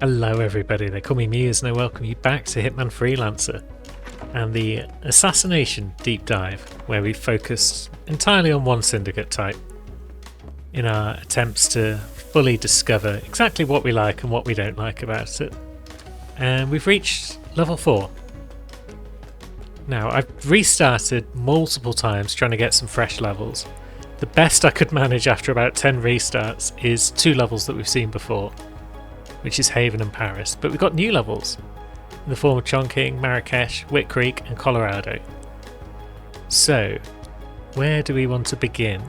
Hello everybody, they call me Muse and I welcome you back to Hitman Freelancer and the Assassination Deep Dive, where we focused entirely on one syndicate type in our attempts to fully discover exactly what we like and what we don't like about it. And we've reached level 4. Now, I've restarted multiple times trying to get some fresh levels. The best I could manage after about 10 restarts is 2 levels that we've seen before, which is Haven and Paris, but we've got new levels in the form of Chongqing, Marrakesh, Whit Creek and Colorado. So, where do we want to begin?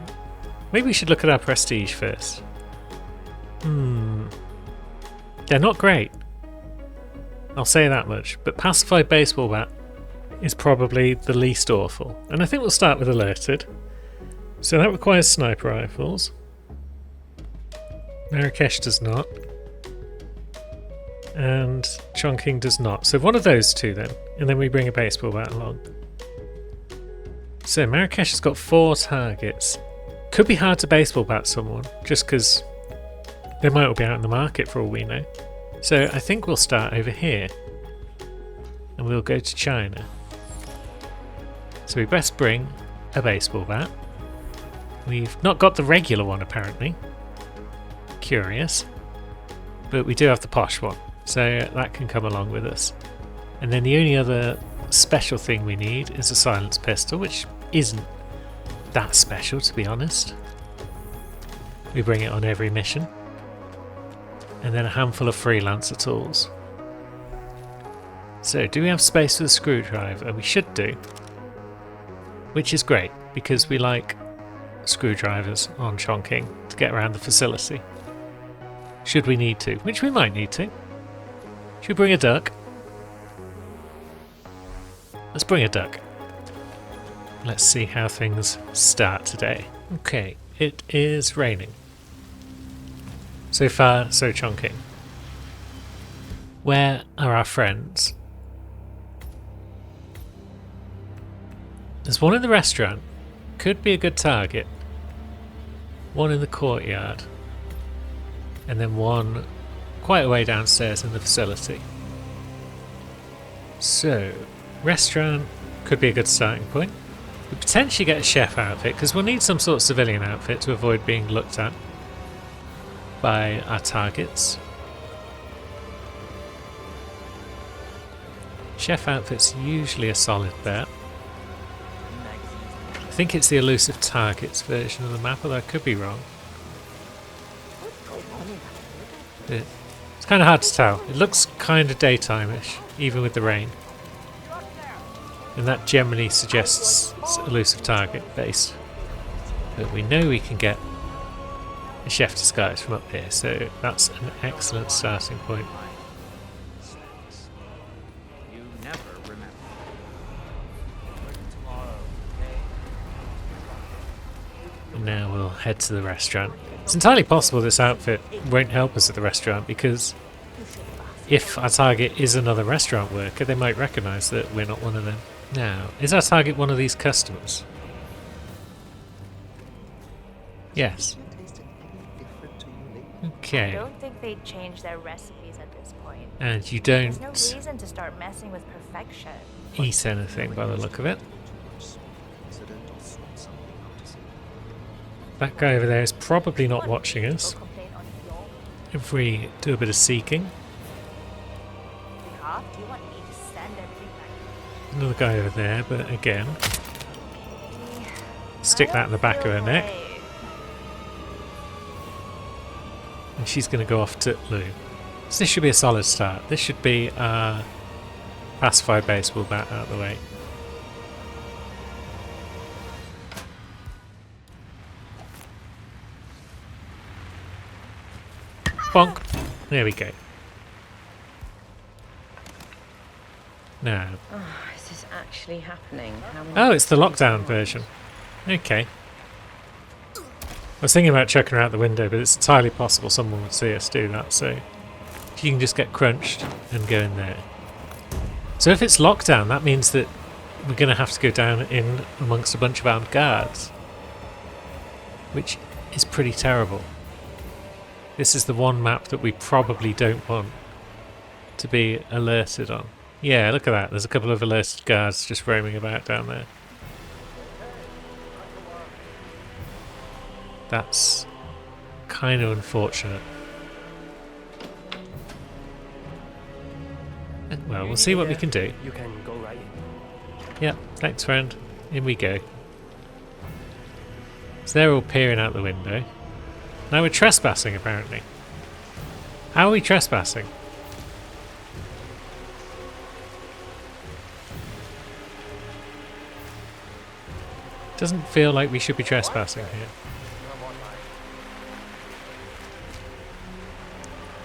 Maybe we should look at our prestige first. They're not great, I'll say that much, but Pacified Baseball Bat is probably the least awful, and I think we'll start with Alerted. So that requires sniper rifles. Marrakesh does not. And Chongqing does not. So one of those two then, and then we bring a baseball bat along. So Marrakesh has got 4 targets. Could be hard to baseball bat someone, just because they might all be out in the market for all we know. So I think we'll start over here, and we'll go to China. So we best bring a baseball bat. We've not got the regular one apparently. Curious. But we do have the posh one, so that can come along with us. And then the only other special thing we need is a silenced pistol, which isn't that special to be honest. We bring it on every mission. And then a handful of freelancer tools. So do we have space for the screwdriver? We should do. Which is great, because we like screwdrivers on Chongqing to get around the facility. Should we need to, which we might need to. Should we bring a duck? Let's bring a duck. Let's see how things start today. Okay, it is raining. So far, so Chongqing. Where are our friends? There's one in the restaurant. Could be a good target. One in the courtyard. And then one quite a way downstairs in the facility. So, restaurant could be a good starting point. We potentially get a chef outfit, because we'll need some sort of civilian outfit to avoid being looked at by our targets. Chef outfit's usually a solid bet. I think it's the elusive targets version of the map, although I could be wrong. It's kind of hard to tell. It looks kind of daytime-ish, even with the rain. And that generally suggests it's elusive target based. But we know we can get a chef disguise from up here, so that's an excellent starting point. And now we'll head to the restaurant. It's entirely possible this outfit won't help us at the restaurant, because if our target is another restaurant worker, they might recognise that we're not one of them. Now, is our target one of these customers? Yes. Okay. I don't think they'd change their recipes at this point. And you don't There's no reason to start messing with perfection. eat anything by the look of it. That guy over there is probably not watching us. If we do a bit of seeking. Another guy over there, but again, stick that in the back of her neck. And she's going to go off to Lou. So this should be a solid start. This should be our pacified baseball bat out of the way. Bonk. There we go. Now. Oh, is this actually happening? Oh, it's the lockdown version. Okay. I was thinking about chucking her out the window, but it's entirely possible someone would see us do that, so if you can just get crunched and go in there. So if it's lockdown, that means that we're going to have to go down in amongst a bunch of armed guards, which is pretty terrible. This is the one map that we probably don't want to be alerted on. Yeah, look at that. There's a couple of alerted guards just roaming about down there. That's kind of unfortunate. Well, we'll see what we can do. You can go right in. Yep, thanks friend. In we go. So they're all peering out the window. Now we're trespassing apparently. How are we trespassing? Doesn't feel like we should be trespassing here.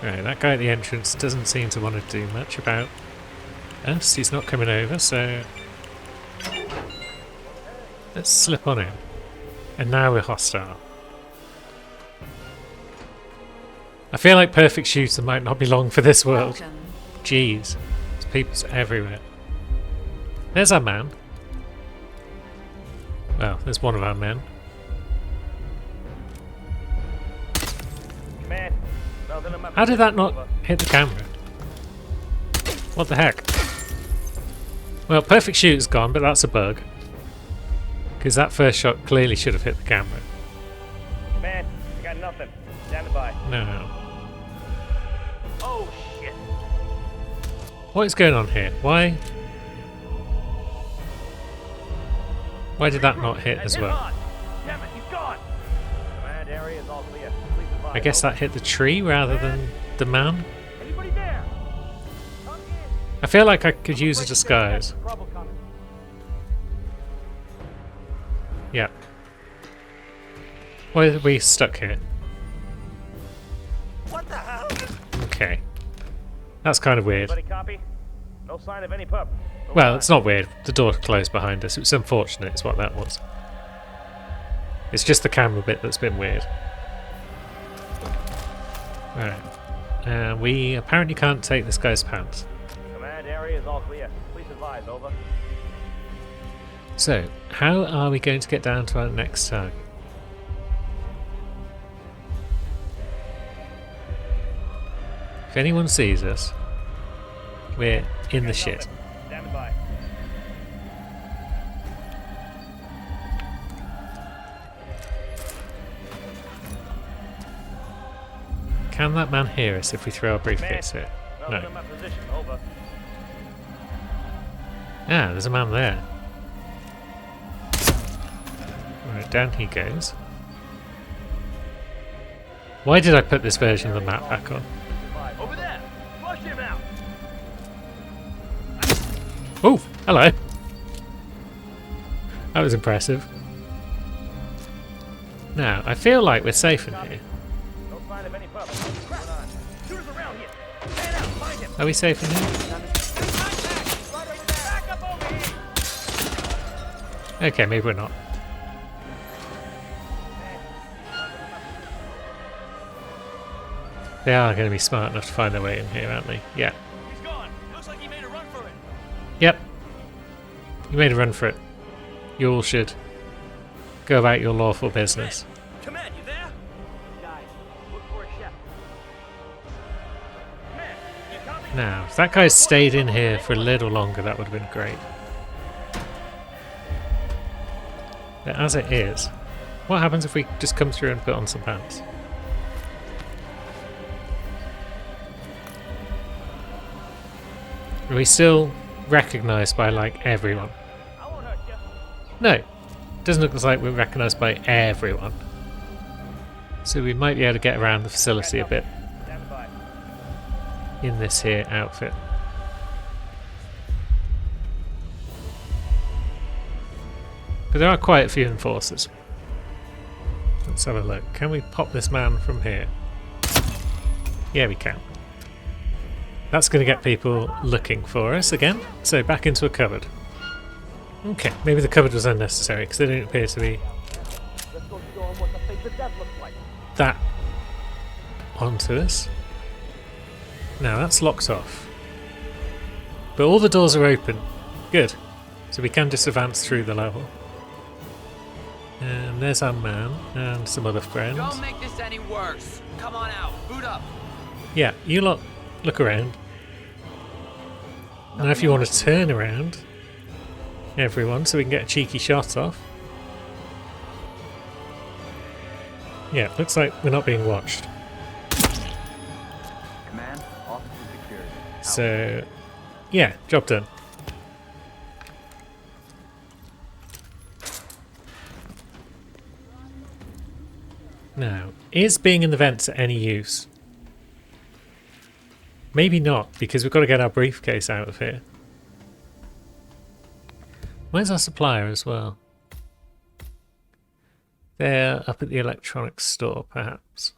Right, that guy at the entrance doesn't seem to want to do much about us. He's not coming over, so let's slip on him. And now we're hostile. I feel like Perfect Shooter might not be long for this world. Jeez, there's people everywhere. There's our man. Well, there's one of our men. How did that not hit the camera? What the heck? Well, Perfect Shooter's gone, but that's a bug. Because that first shot clearly should have hit the camera. Man, I got nothing. Stand by. No. Oh shit. What is going on here? Why did that not hit as well? Damn it, he's gone. Command area is all clear. Please advise. I guess that hit the tree rather than the man. Anybody there? Come in. I feel like I could use a disguise. Trouble coming. Yeah. Why are we stuck here? What the hell? Okay. That's kind of weird. Anybody copy? No sign of any pup. No Well, sign. it's not weird. The door closed behind us. It was unfortunate, is what that was. It's just the camera bit that's been weird. Right. We apparently can't take this guy's pants. Command area is all clear. Please advise. Over. So, how are we going to get down to our next target? If anyone sees us, we're in the shit. Stand by. Can that man hear us if we throw our briefcase here? No. No. In my position. Over. Ah, there's a man there. Right, down he goes. Why did I put this version of the map back on? Over there. Flush him out. Oh, hello. That was impressive. Now, I feel like we're safe in here. No sign of any pup. Crap. Shooters around here. Man out. Find him. Are we safe in here? Back up over here. Okay, maybe we're not. They are going to be smart enough to find their way in here, aren't they? Yeah. He's gone. Looks like he made a run for it. Yep. You made a run for it. You all should go about your lawful business. Command, you there? Guys, look for a chef. Man, you copy? Now, if that guy stayed in here for a little longer, that would have been great. But as it is, what happens if we just come through and put on some pants? Are we still recognised by, like, everyone? I won't hurt you. No. Doesn't look like we're recognised by everyone. So we might be able to get around the facility a bit Stand by. in this here outfit. But there are quite a few enforcers. Let's have a look. Can we pop this man from here? Yeah, we can. That's going to get people looking for us again. So back into a cupboard. Okay, maybe the cupboard was unnecessary because they don't appear to be Let's go show him what the face of death looks like. that onto us. Now that's locked off. But all the doors are open. Good. So we can just advance through the level. And there's our man and some other friends. Don't make this any worse. Come on out. Boot up. Yeah, you lot look around. Now if you want to turn around everyone so we can get a cheeky shot off. Yeah, looks like we're not being watched. Command, officer secured. So, yeah, job done. Now, is being in the vents any use? Maybe not, because we've got to get our briefcase out of here. Where's our supplier as well? They're up at the electronics store, perhaps.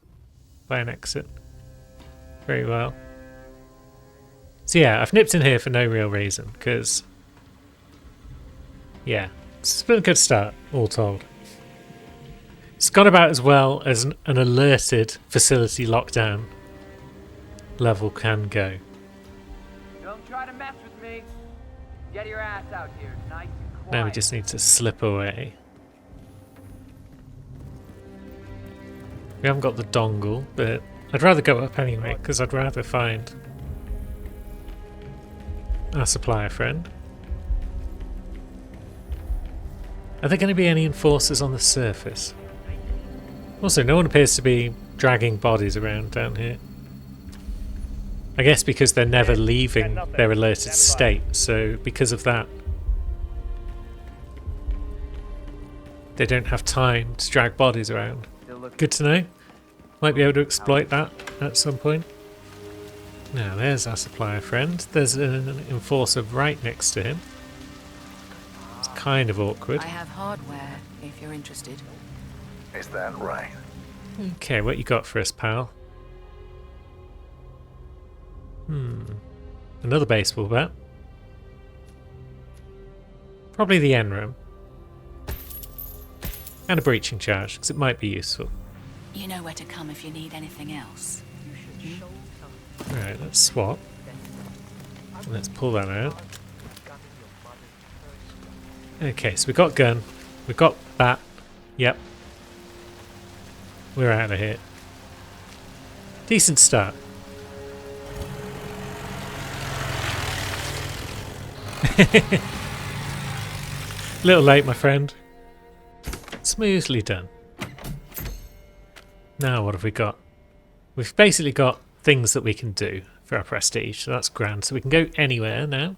By an exit. Very well. So yeah, I've nipped in here for no real reason, because... yeah, it's been a good start, all told. It's gone about as well as an alerted facility lockdown level can go. Don't try to mess with me. Get your ass out here, nice and quiet. Now we just need to slip away. We haven't got the dongle, but I'd rather go up anyway, because I'd rather find our supplier friend. Are there going to be any enforcers on the surface? Also, no one appears to be dragging bodies around down here. I guess because they're never leaving their alerted state, so because of that, they don't have time to drag bodies around. Good to know. Might be able to exploit that at some point. Now, there's our supplier friend. There's an enforcer right next to him. It's kind of awkward. I have hardware, if you're interested. Is that right? Okay, what you got for us, pal? Another baseball bat. Probably the Enram. And a breaching charge, because it might be useful. You know where to come if you need anything else. Right, let's swap. Let's pull that out. Okay, so we've got gun. We've got bat. Yep. We're out of here. Decent start. Little late, my friend. Smoothly done. Now what have we got? We've basically got things that we can do for our prestige, so that's grand. So we can go anywhere now.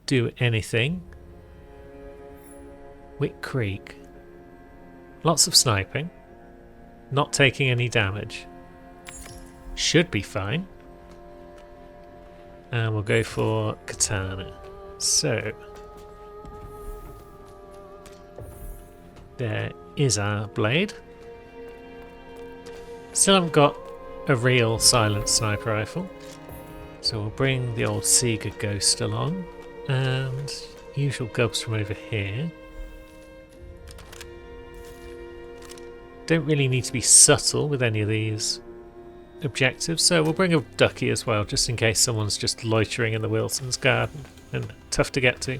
Do anything. Wick Creek. Lots of sniping. Not taking any damage. Should be fine. And we'll go for Katana. So there is our blade. Still haven't got a real silent sniper rifle. So we'll bring the old Sega Ghost along. And usual gubs from over here. Don't really need to be subtle with any of these objectives, so we'll bring a ducky as well, just in case someone's just loitering in the Wilson's garden and tough to get to.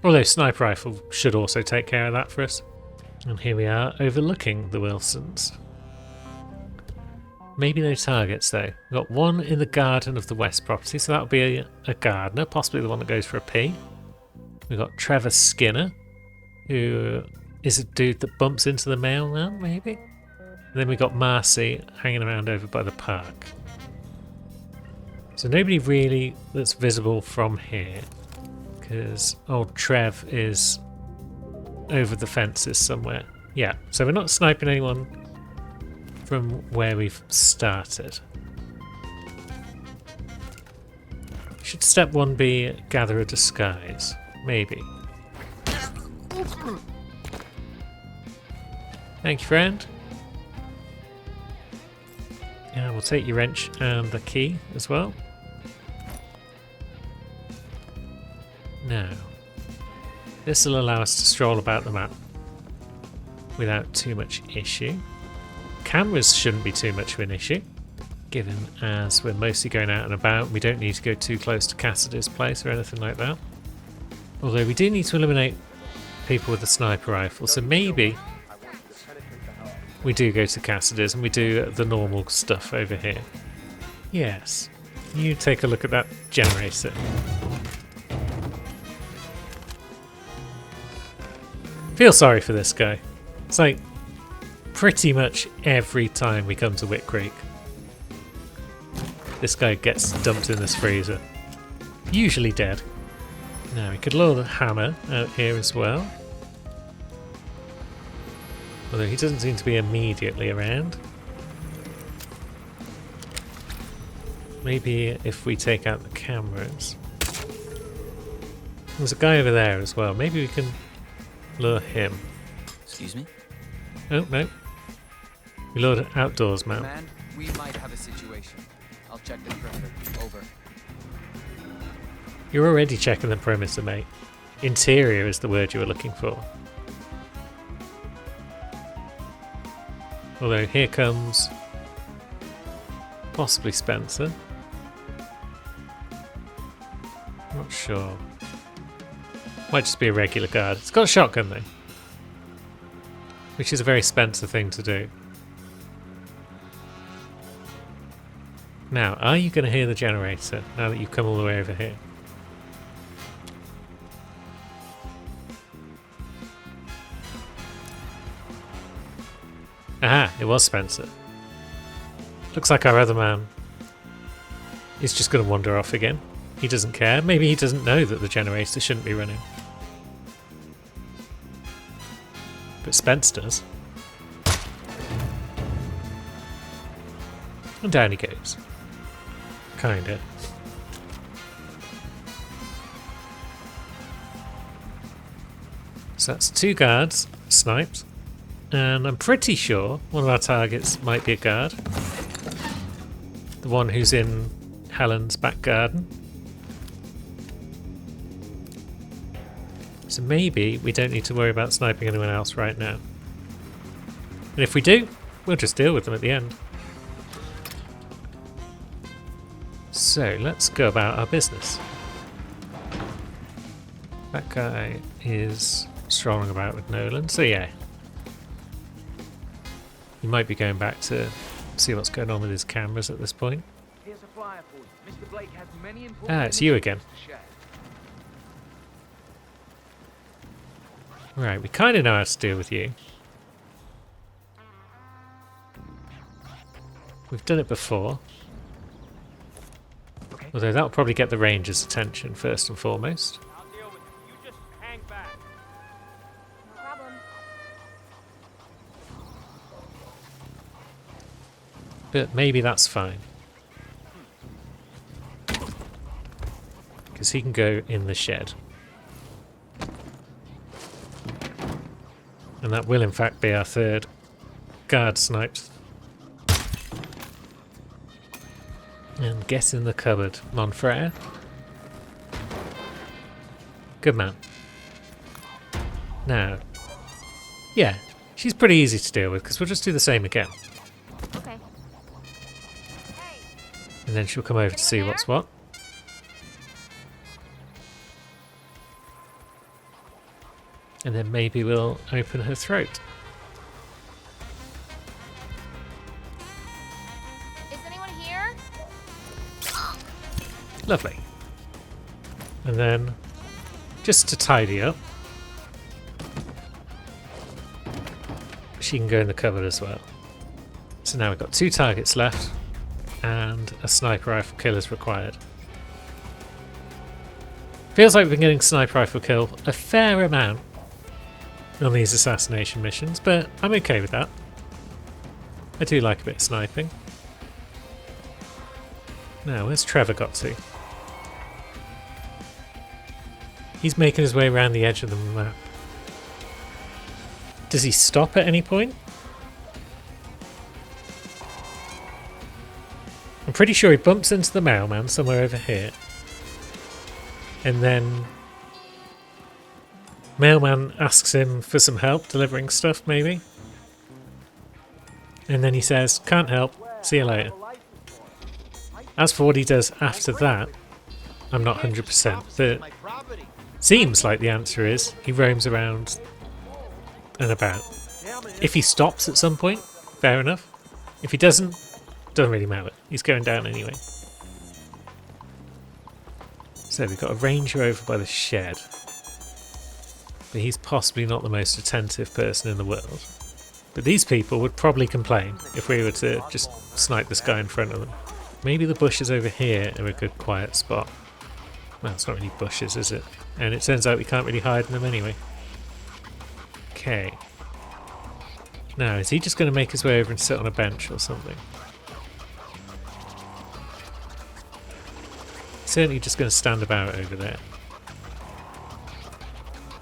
Although sniper rifle should also take care of that for us. And here we are overlooking the Wilsons. Maybe no targets though. We've got one in the garden of the west property, so that'll be a gardener, possibly the one that goes for a P. We've got Trevor Skinner, who is a dude that bumps into the mailman, maybe? And then we got Marcy hanging around over by the park. So nobody really that's visible from here, because old Trev is over the fences somewhere. Yeah, so we're not sniping anyone from where we've started. Should step one be gather a disguise? Maybe. Thank you, friend. Yeah, we'll take your wrench and the key as well. Now, this will allow us to stroll about the map without too much issue. Cameras shouldn't be too much of an issue, given as we're mostly going out and about. We don't need to go too close to Cassidy's place or anything like that. Although we do need to eliminate people with a sniper rifle, so maybe we do go to Cassidy's and we do the normal stuff over here. Yes. You take a look at that generator. Feel sorry for this guy. It's like pretty much every time we come to Whit Creek, this guy gets dumped in this freezer. Usually dead. Now we could lure the hammer out here as well. Although he doesn't seem to be immediately around. Maybe if we take out the cameras. There's a guy over there as well. Maybe we can lure him. Excuse me? Oh, no. We lured an outdoors man. Command, we might have a situation. I'll check the perimeter. Over. You're already checking the perimeter, mate. Interior is the word you were looking for. Although here comes possibly Spencer. I'm not sure. Might just be a regular guard. It's got a shotgun though, which is a very Spencer thing to do. Now, are you going to hear the generator now that you've come all the way over here? Aha, it was Spencer. Looks like our other man is just going to wander off again. He doesn't care. Maybe he doesn't know that the generator shouldn't be running. But Spence does. And down he goes. Kinda. So that's 2 guards sniped. And I'm pretty sure one of our targets might be a guard. The one who's in Helen's back garden. So maybe we don't need to worry about sniping anyone else right now. And if we do, we'll just deal with them at the end. So let's go about our business. That guy is strolling about with Nolan, so yeah. He might be going back to see what's going on with his cameras at this point. Here's a flyer for you. Mr. Blake has many important Ah, it's you again. to share. Right, we kind of know how to deal with you. We've done it before. Okay. Although that'll probably get the Rangers' attention first and foremost. I'll deal with it. You just hang back. No problem. But maybe that's fine. Because he can go in the shed. And that will in fact be our 3rd guard sniped. And get in the cupboard, Monfrere. Good man. Now, yeah, she's pretty easy to deal with because we'll just do the same again. Okay. And then she'll come over to see what's what. And then maybe we'll open her throat. Is anyone here? Lovely. And then, just to tidy up, she can go in the cupboard as well. So now we've got 2 targets left, and a sniper rifle kill is required. Feels like we've been getting sniper rifle kill a fair amount on these assassination missions, but I'm okay with that. I do like a bit of sniping. Now, where's Trevor got to? He's making his way around the edge of the map. Does he stop at any point? I'm pretty sure he bumps into the mailman somewhere over here. And then mailman asks him for some help delivering stuff, maybe. And then he says, "Can't help, see you later." As for what he does after that, I'm not 100%. But seems like the answer is he roams around and about. If he stops at some point, fair enough. If he doesn't really matter. He's going down anyway. So we've got a ranger over by the shed. But he's possibly not the most attentive person in the world. But these people would probably complain if we were to just snipe this guy in front of them. Maybe the bushes over here are a good quiet spot. Well, it's not really bushes, is it? And it turns out we can't really hide in them anyway. Okay. Now, is he just going to make his way over and sit on a bench or something? Certainly just going to stand about over there.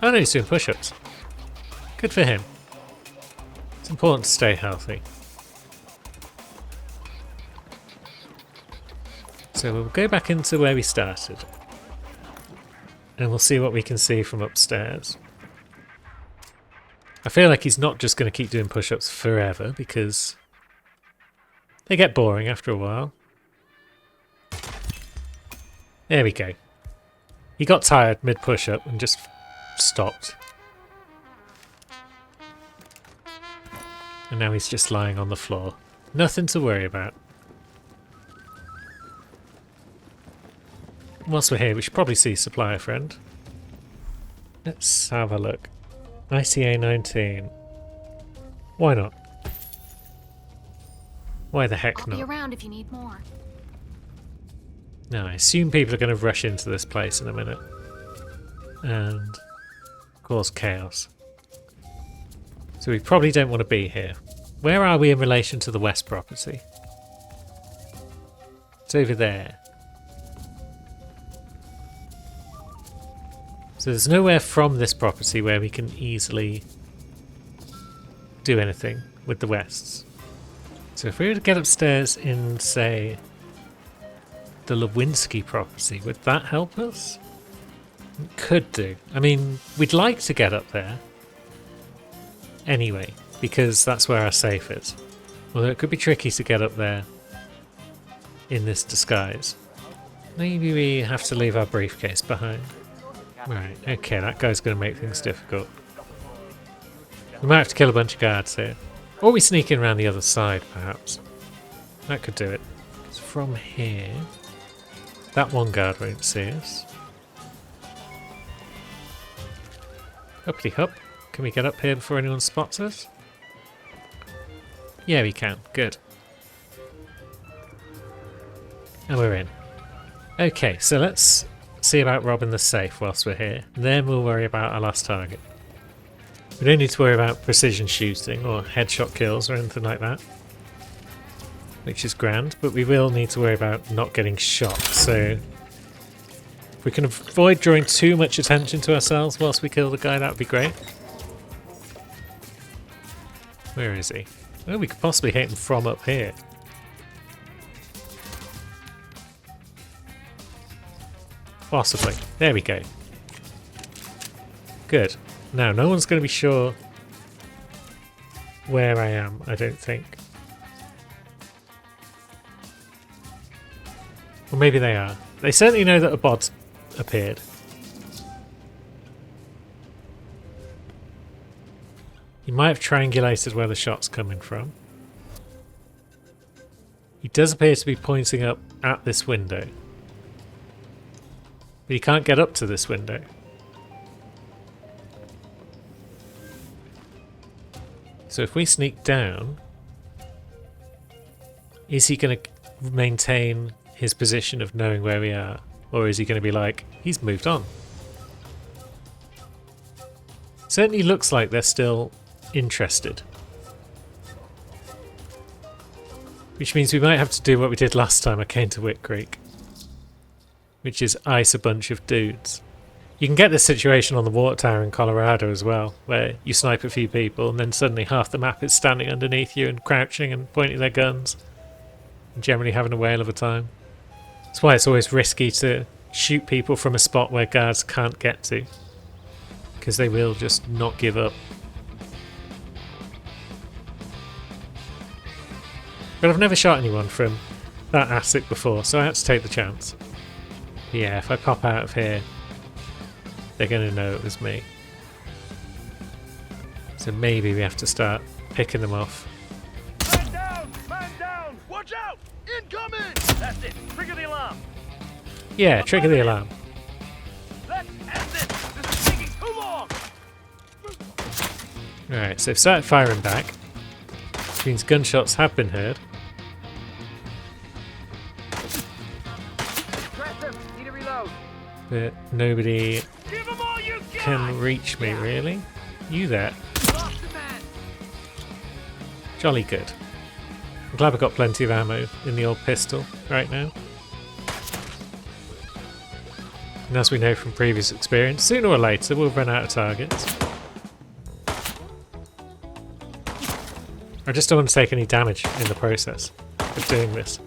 Oh no, he's doing push-ups. Good for him. It's important to stay healthy. So we'll go back into where we started. And we'll see what we can see from upstairs. I feel like he's not just going to keep doing push-ups forever because they get boring after a while. There we go. He got tired mid push-up and just stopped. And now he's just lying on the floor. Nothing to worry about. Whilst we're here, we should probably see Supplier Friend. Let's have a look. ICA 19. Why not? Why the heck I'll be not? around if you need more. Now, I assume people are going to rush into this place in a minute and cause chaos. So we probably don't want to be here. Where are we in relation to the west property? It's over there. So there's nowhere from this property where we can easily do anything with the wests. So if we were to get upstairs in, say, the Lewinsky property, would that help us? It could do. I mean, we'd like to get up there anyway, because that's where our safe is. Although it could be tricky to get up there in this disguise. Maybe we have to leave our briefcase behind. Right, okay, that guy's going to make things difficult. We might have to kill a bunch of guards here. Or we sneak in around the other side, perhaps. That could do it. It's from here. That one guard won't see us. Uppity hup. Can we get up here before anyone spots us? Yeah, we can. Good. And we're in. Okay, so let's see about robbing the safe whilst we're here. Then we'll worry about our last target. We don't need to worry about precision shooting or headshot kills or anything like that, which is grand, but we will need to worry about not getting shot. So if we can avoid drawing too much attention to ourselves whilst we kill the guy, that would be great. Where is he? Oh, we could possibly hit him from up here. Possibly. There we go. Good. Now, no one's going to be sure where I am, I don't think. Or maybe they are. They certainly know that a bot appeared. He might have triangulated where the shot's coming from. He does appear to be pointing up at this window. But he can't get up to this window. So if we sneak down, is he going to maintain his position of knowing where we are? Or is he going to be like, he's moved on? Certainly looks like they're still interested. Which means we might have to do what we did last time I came to Wick Creek. Which is ice a bunch of dudes. You can get this situation on the water tower in Colorado as well, where you snipe a few people and then suddenly half the map is standing underneath you and crouching and pointing their guns. And generally having a whale of a time. That's why it's always risky to shoot people from a spot where guards can't get to. Because they will just not give up. But I've never shot anyone from that attic before, so I had to take the chance. Yeah, if I pop out of here, they're going to know it was me. So maybe we have to start picking them off. Man down! Man down! Watch out! Incoming! That's it. Trigger the alarm. Yeah, trigger the alarm. Alright, so they've started firing back. Which means gunshots have been heard. Aggressive. Need to reload. But nobody Give them all you got! can reach me, really. You there. Lost a man. Jolly good. I'm glad I've got plenty of ammo in the old pistol right now. And as we know from previous experience, sooner or later we'll run out of targets. I just don't want to take any damage in the process of doing this,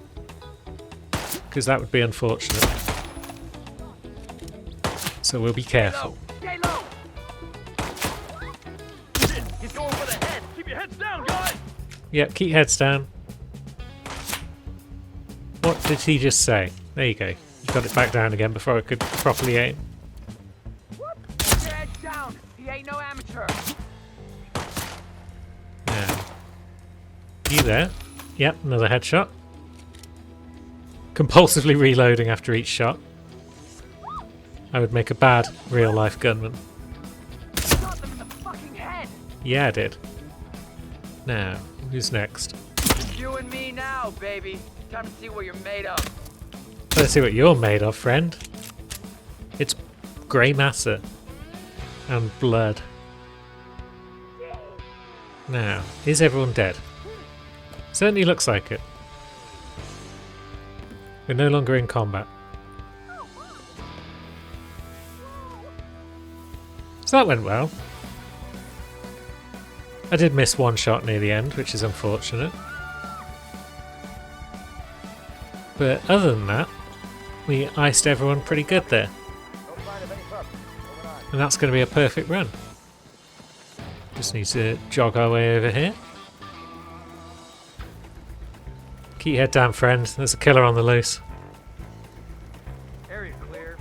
because that would be unfortunate. So we'll be careful. Stay low. Shit, he's going for the head. Keep your heads down, guys! Yep, keep heads down. What did he just say? There you go. You got it back down again before I could properly aim. Keep your head down. He ain't no amateur. Now, you there? Yep, another headshot. Compulsively reloading after each shot. I would make a bad real-life gunman. Shot them in the fucking head. Yeah, I did. Now, who's next? It's you and me now, baby. Time to see what you're made of. Let's see what you're made of, friend. It's grey matter and blood. Now, is everyone dead? Certainly looks like it. We're no longer in combat. So that went well. I did miss one shot near the end, which is unfortunate. But other than that, we iced everyone pretty good there. And that's going to be a perfect run. Just need to jog our way over here. Keep your head down, friend. There's a killer on the loose. Area clear.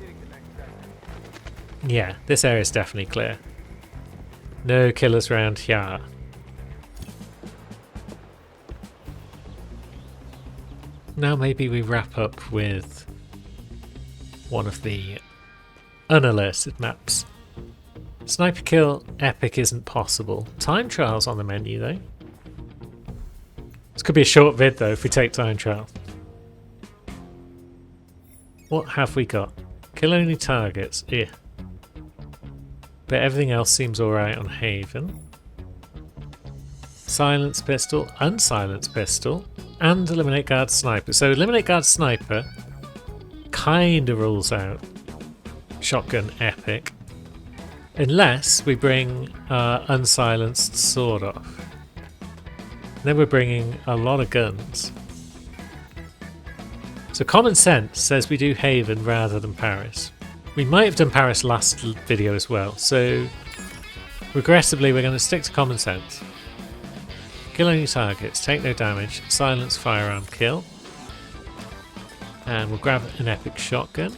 Getting the next sector. Yeah, this area is definitely clear. No killers around here. Now maybe we wrap up with one of the unalerted maps. Sniper kill epic isn't possible. Time trial's on the menu though. This could be a short vid though if we take time trial. What have we got? Kill only targets. Yeah. But everything else seems alright on Haven. Silence pistol, unsilenced pistol, and eliminate guard sniper. So eliminate guard sniper kind of rules out shotgun epic. Unless we bring our unsilenced sword off. Then we're bringing a lot of guns. So common sense says we do Haven rather than Paris. We might have done Paris last video as well, so regressively we're going to stick to common sense. Kill only targets, take no damage, silence firearm kill. And we'll grab an epic shotgun.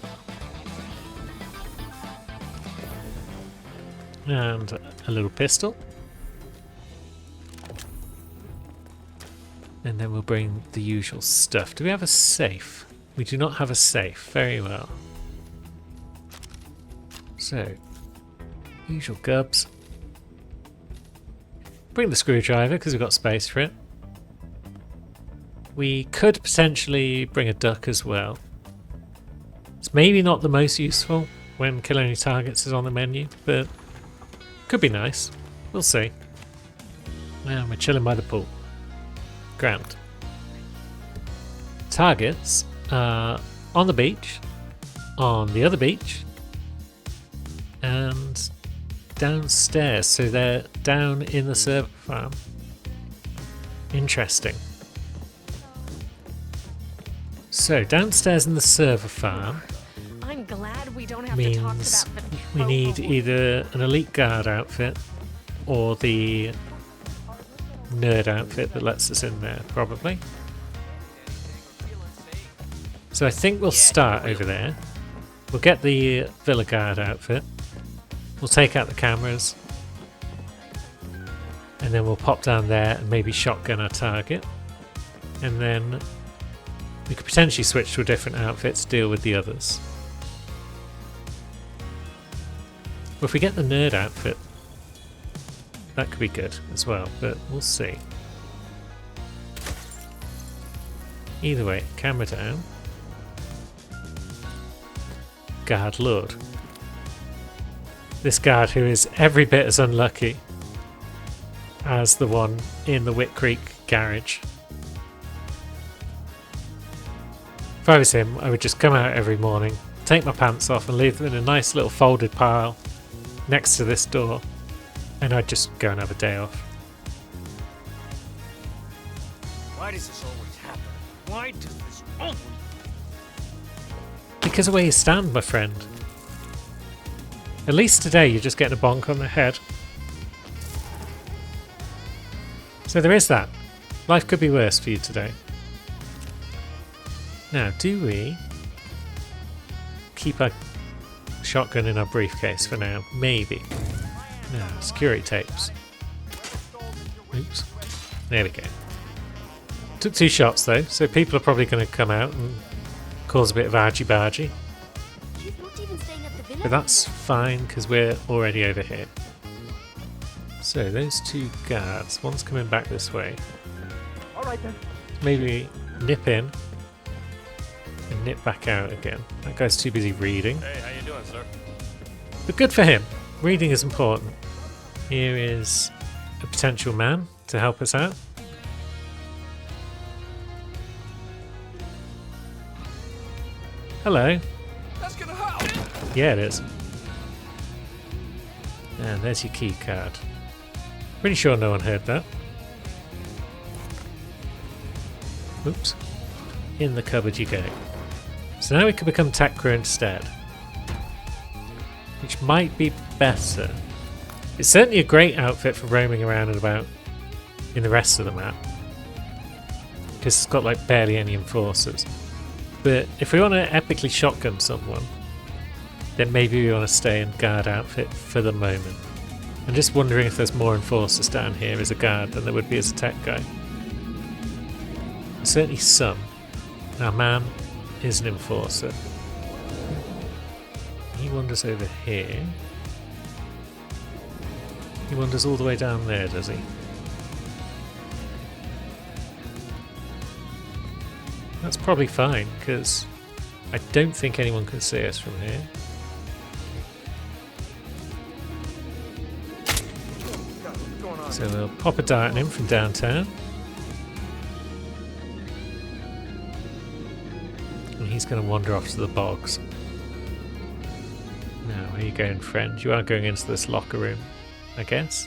And a little pistol. And then we'll bring the usual stuff. Do we have a safe? We do not have a safe. Very well. So, usual gubs. Bring the screwdriver because we've got space for it. We could potentially bring a duck as well. It's maybe not the most useful when kill only targets is on the menu, but could be nice. We'll see. And we're chilling by the pool. Grand. Targets are on the beach, on the other beach, and downstairs. So they're down in the server farm. Interesting. So downstairs in the server farm I'm glad we don't have to talk means about the we need either an elite guard outfit or the nerd outfit that lets us in there, probably. So I think we'll start over there. We'll get the Villa Guard outfit. We'll take out the cameras. And then we'll pop down there and maybe shotgun our target. And then we could potentially switch to a different outfit to deal with the others. But if we get the nerd outfit, That could be good as well, but we'll see. Either way, camera down. Guard Lord. This guard who is every bit as unlucky as the one in the Whit Creek garage. If I was him, I would just come out every morning, take my pants off and leave them in a nice little folded pile next to this door, and I'd just go and have a day off. Why does this always happen? Why does this always... Because of where you stand, my friend. At least today you're just getting a bonk on the head. So there is that. Life could be worse for you today. Now, do we keep a shotgun in our briefcase for now? Maybe. No, security tapes. Oops. There we go. Took 2 shots though, so people are probably going to come out and cause a bit of argy-bargy. But that's fine because we're already over here. So those 2 guards, one's coming back this way. Alright then. Maybe nip in and nip back out again. That guy's too busy reading. Hey, how you doing, sir? But good for him. Reading is important. Here is a potential man to help us out. Hello. That's gonna help. Yeah, it is. And there's your key card. Pretty sure no one heard that. Oops. In the cupboard you go. So now we can become tech crew instead. Which might be better. It's certainly a great outfit for roaming around and about in the rest of the map. Because it's got like barely any enforcers. But if we want to epically shotgun someone, then maybe we want to stay in guard outfit for the moment. I'm just wondering if there's more enforcers down here as a guard than there would be as a tech guy. There's certainly some. Our man is an enforcer. He wanders over here. He wanders all the way down there, does he? That's probably fine, because I don't think anyone can see us from here. So we'll pop a dart in him from downtown. And he's going to wander off to the bogs. Now, where are you going, friend? You are going into this locker room, I guess.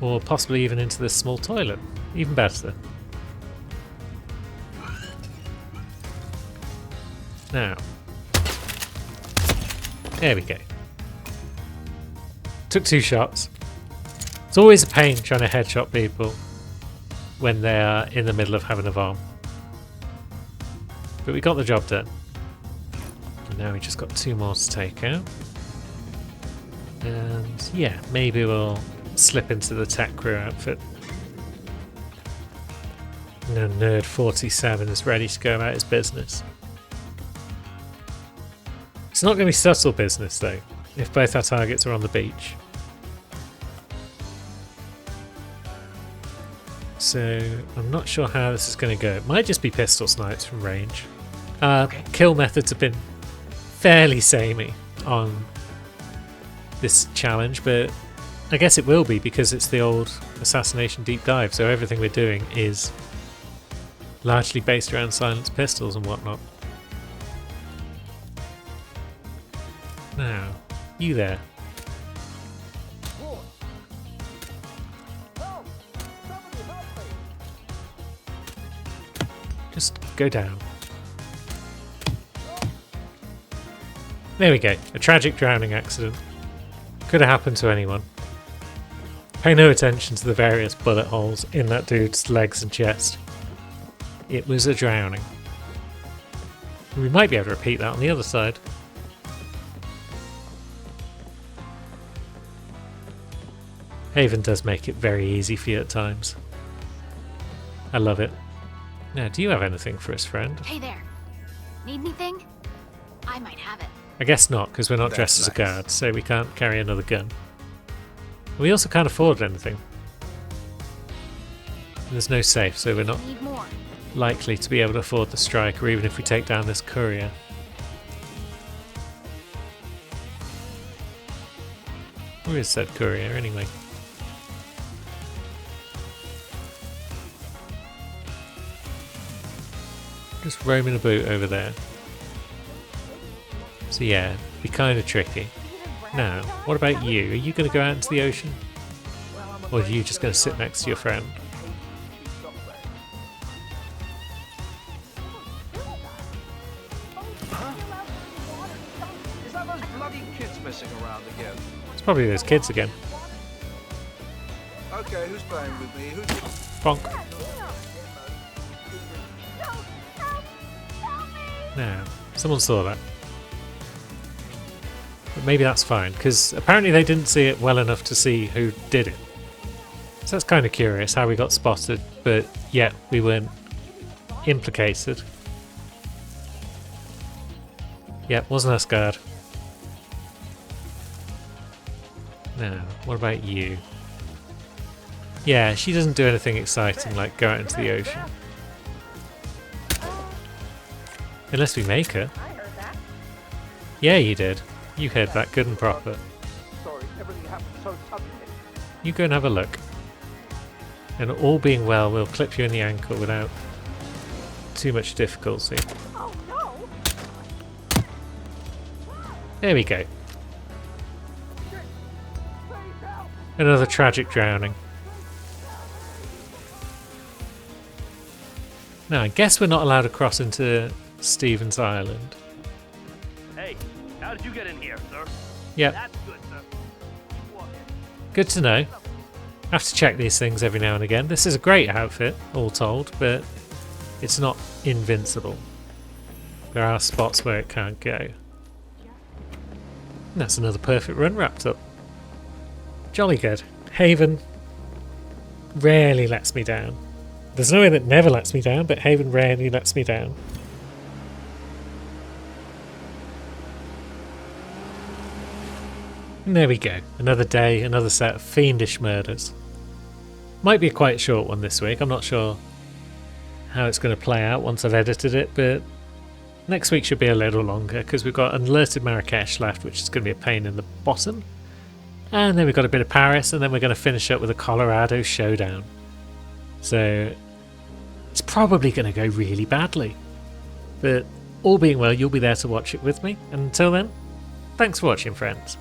Or possibly even into this small toilet. Even better. Now. There we go. Took 2 shots. It's always a pain trying to headshot people when they are in the middle of having a bomb. But we got the job done. And now we just got 2 more to take out. And yeah, maybe we'll slip into the tech crew outfit. No, Nerd 47 is ready to go about his business. It's not going to be subtle business though, if both our targets are on the beach. So I'm not sure how this is going to go. It might just be pistol snipes from range. Kill methods have been fairly samey on this challenge, but I guess it will be because it's the old Assassination Deep Dive, so everything we're doing is largely based around silenced pistols and whatnot. Now, you there. Just go down. There we go. A tragic drowning accident. Could have happened to anyone. Pay no attention to the various bullet holes in that dude's legs and chest. It was a drowning. We might be able to repeat that on the other side. Haven does make it very easy for you at times. I love it. Now, do you have anything for us, friend? Hey there. Need anything? I might have it. I guess not, because we're not That's dressed as a nice. guard, so we can't carry another gun. We also can't afford anything. There's no safe, so we're not Need more. likely to be able to afford the striker, even if we take down this courier. Where is said courier, anyway? Just roaming about over there. So yeah, be kind of tricky. Now, what about you? Are you going to go out into the ocean? Or are you just going to sit next to your friend? Is that those bloody kids messing around again? It's probably those kids again. Okay, who's playing with me? Who's... Bonk. Now, someone saw that. But maybe that's fine, because apparently they didn't see it well enough to see who did it. So that's kind of curious how we got spotted, but yet we weren't implicated. Yep, wasn't us, guard. Now, what about you? Yeah, she doesn't do anything exciting like go out into the ocean. Unless we make her. Yeah, you did. You heard that good and proper. Sorry, everything happened so suddenly. You go and have a look. And all being well, we'll clip you in the ankle without too much difficulty. Oh no! There we go. Another tragic drowning. Now, I guess we're not allowed to cross into Stevens Island. Hey, how did you get in here, sir? Yep, That's good, sir. Walk in. good to know. Have to check these things every now and again. This is a great outfit, all told, but it's not invincible. There are spots where it can't go. And that's another perfect run wrapped up. Jolly good. Haven rarely lets me down. There's no way that never lets me down, but Haven rarely lets me down. And there we go. Another day, another set of fiendish murders. Might be a quite short one this week. I'm not sure how it's going to play out once I've edited it, but next week should be a little longer because we've got Alerted Marrakesh left, which is going to be a pain in the bottom. And then we've got a bit of Paris, and then we're going to finish up with a Colorado showdown. So it's probably going to go really badly. But all being well, you'll be there to watch it with me. And until then, thanks for watching, friends.